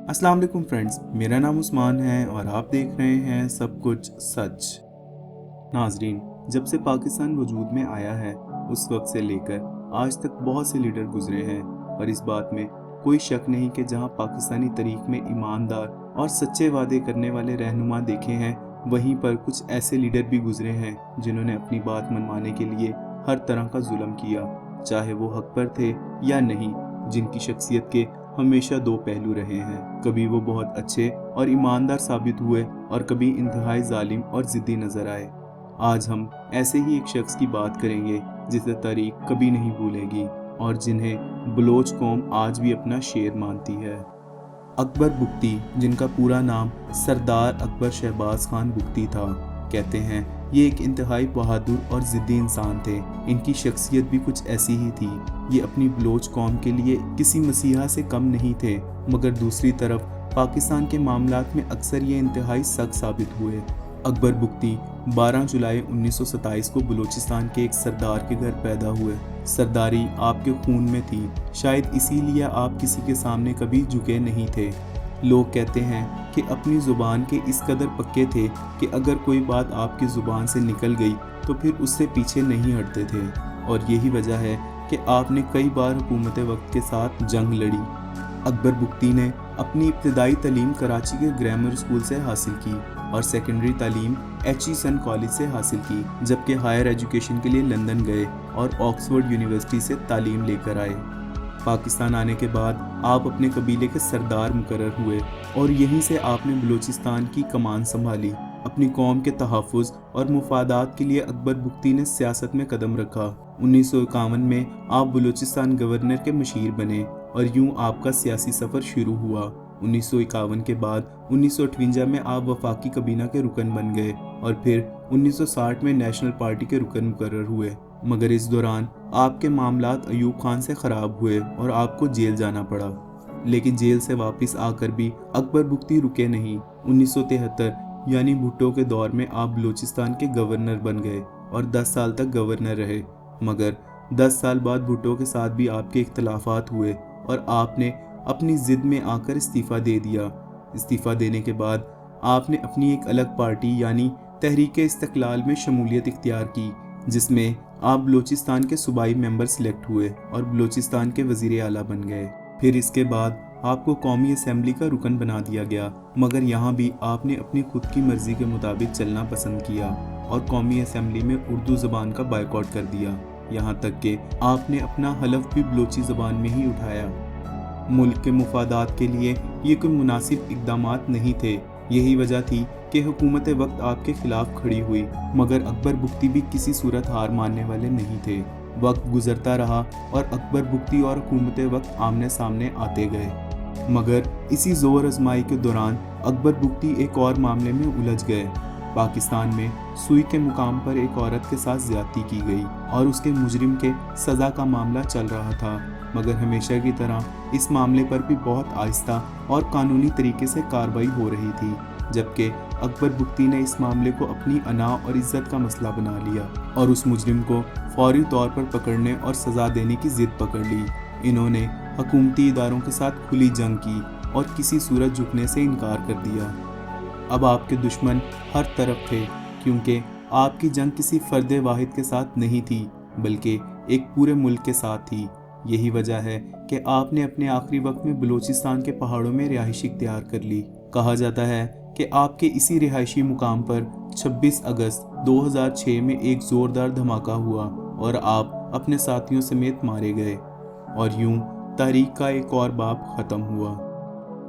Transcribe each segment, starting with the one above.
अस्सलाम वालेकुम फ्रेंड्स, मेरा नाम उस्मान है और आप देख रहे हैं सब कुछ सच। नाजरीन, जब से पाकिस्तान वजूद में आया है उस वक्त से लेकर आज तक बहुत से लीडर गुजरे हैं, पर इस बात में कोई शक नहीं कि जहां पाकिस्तानी तारीख में ईमानदार और सच्चे वादे करने वाले रहनुमा देखे हैं, वहीं पर कुछ ऐसे लीडर भी गुजरे हैं जिन्होंने अपनी बात मनवाने के लिए हर तरह का जुल्म किया, चाहे वो हक पर थे या नहीं। जिनकी शख्सियत के हमेशा दो पहलू रहे हैं, कभी वो बहुत अच्छे और ईमानदार साबित हुए और कभी इंतहाई जालिम और जिद्दी नजर आए। आज हम ऐसे ही एक शख्स की बात करेंगे जिसे तारीख कभी नहीं भूलेगी और जिन्हें बलोच कौम आज भी अपना शेर मानती है। अकबर बुगटी, जिनका पूरा नाम सरदार अकबर शहबाज खान बुगटी था। कहते हैं ये एक इंतहाई बहादुर और ज़िद्दी इंसान थे। इनकी शख्सियत भी कुछ ऐसी ही थी। ये अपनी बलोच कौम के लिए किसी मसीहा से कम नहीं थे, मगर दूसरी तरफ पाकिस्तान के मामलात में अक्सर ये इंतहाई सख्त साबित हुए। अकबर बुगटी 12 जुलाई 1927 को बलूचिस्तान के एक सरदार के घर पैदा हुए। सरदारी आपके खून में थी, शायद इसीलिए आप किसी के सामने कभी झुके नहीं थे। लोग कहते हैं कि अपनी ज़ुबान के इस कदर पक्के थे कि अगर कोई बात आपकी ज़ुबान से निकल गई तो फिर उससे पीछे नहीं हटते थे, और यही वजह है कि आपने कई बार हुकूमत वक्त के साथ जंग लड़ी। अकबर बुगटी ने अपनी इब्तदाई तालीम कराची के ग्रामर स्कूल से हासिल की और सेकेंडरी तालीम एचिसन कॉलेज से हासिल की, जबकि हायर एजुकेशन के लिए लंदन गए और ऑक्सफोर्ड यूनिवर्सिटी से तालीम लेकर आए। पाकिस्तान आने के बाद आप अपने कबीले के सरदार मुकर्रर हुए और यहीं से आपने बलूचिस्तान की कमान संभाली। अपनी कौम के तहफ़्फ़ुज़ और मुफादात के लिए अकबर बुगटी ने सियासत में कदम रखा। 1951 में आप बलूचिस्तान गवर्नर के मशीर बने और यूं आपका सियासी सफ़र शुरू हुआ। 1951 के बाद 1958 में आप वफाकी कबीना के रुकन बन गए और फिर 1960 में नेशनल पार्टी के रुकन मुकर्रर हुए, मगर इस दौरान आपके मामलात अयूब खान से ख़राब हुए और आपको जेल जाना पड़ा। लेकिन जेल से वापस आकर भी अकबर बुगटी रुके नहीं। 1973 यानी भुट्टो के दौर में आप बलूचिस्तान के गवर्नर बन गए और 10 साल तक गवर्नर रहे, मगर 10 साल बाद भुट्टो के साथ भी आपके इख्तलाफात हुए और आपने अपनी ज़िद में आकर इस्तीफ़ा दे दिया। इस्तीफ़ा देने के बाद आपने अपनी एक अलग पार्टी यानी तहरीक इस्तक़लाल में शमूलियत इख्तियार की, जिसमें आप बलूचिस्तान के सूबाई मेंबर सिलेक्ट हुए और बलूचिस्तान के वज़ीर आला बन गए। फिर इसके बाद आपको कौमी असेंबली का रुकन बना दिया गया, मगर यहाँ भी आपने अपनी खुद की मर्ज़ी के मुताबिक चलना पसंद किया और कौमी असेंबली में उर्दू ज़बान का बायकॉट कर दिया। यहाँ तक कि आपने अपना हलफ भी बलोची ज़बान में ही उठाया। मुल्क के मुफादात के लिए ये कोई मुनासिब इक़दामात नहीं थे। यही वजह थी कि हुकूमत वक्त आपके खिलाफ खड़ी हुई, मगर अकबर बुगटी भी किसी सूरत हार मानने वाले नहीं थे। वक्त गुजरता रहा और अकबर बुगटी और हुकूमत वक्त आमने सामने आते गए, मगर इसी ज़ोर आजमाई के दौरान अकबर बुगटी एक और मामले में उलझ गए। पाकिस्तान में सुई के मुकाम पर एक औरत के साथ ज़्यादती की गई और उसके मुजरिम के सज़ा का मामला चल रहा था, मगर हमेशा की तरह इस मामले पर भी बहुत आहिस्ता और कानूनी तरीके से कार्रवाई हो रही थी, जबकि अकबर बुगटी ने इस मामले को अपनी अना और इज्जत का मसला बना लिया और उस मुजरिम को फौरी तौर पर पकड़ने और सज़ा देने की ज़िद पकड़ ली। इन्होंने हुकूमती इदारों के साथ खुली जंग की और किसी सूरत झुकने से इनकार कर दिया। अब आपके दुश्मन हर तरफ थे, क्योंकि आपकी जंग किसी फ़र्द वाहिद के साथ नहीं थी, बल्कि एक पूरे मुल्क के साथ थी। यही वजह है कि आपने अपने आखिरी वक्त में बलूचिस्तान के पहाड़ों में रिहाइश इख्तियार कर ली। कहा जाता है कि आपके इसी रिहायशी मुकाम पर 26 अगस्त 2006 में एक ज़ोरदार धमाका हुआ और आप अपने साथियों समेत मारे गए, और यूं तारीख का एक और बाब ख़त्म हुआ।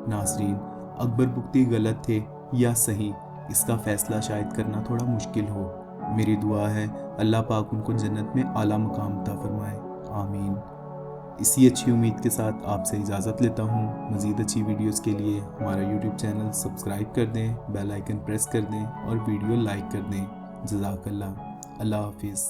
नाज़रीन, अकबर बुगटी गलत थे या सही, इसका फ़ैसला शायद करना थोड़ा मुश्किल हो। मेरी दुआ है अल्लाह पाक उनको जन्नत में आला मकाम अता फरमाए, आमीन। इसी अच्छी उम्मीद के साथ आपसे इजाज़त लेता हूँ। मज़ीद अच्छी वीडियोस के लिए हमारा यूट्यूब चैनल सब्सक्राइब कर दें, बेल आइकन प्रेस कर दें और वीडियो लाइक कर दें। जज़ाकल्लाह। अल्लाह हाफिज़।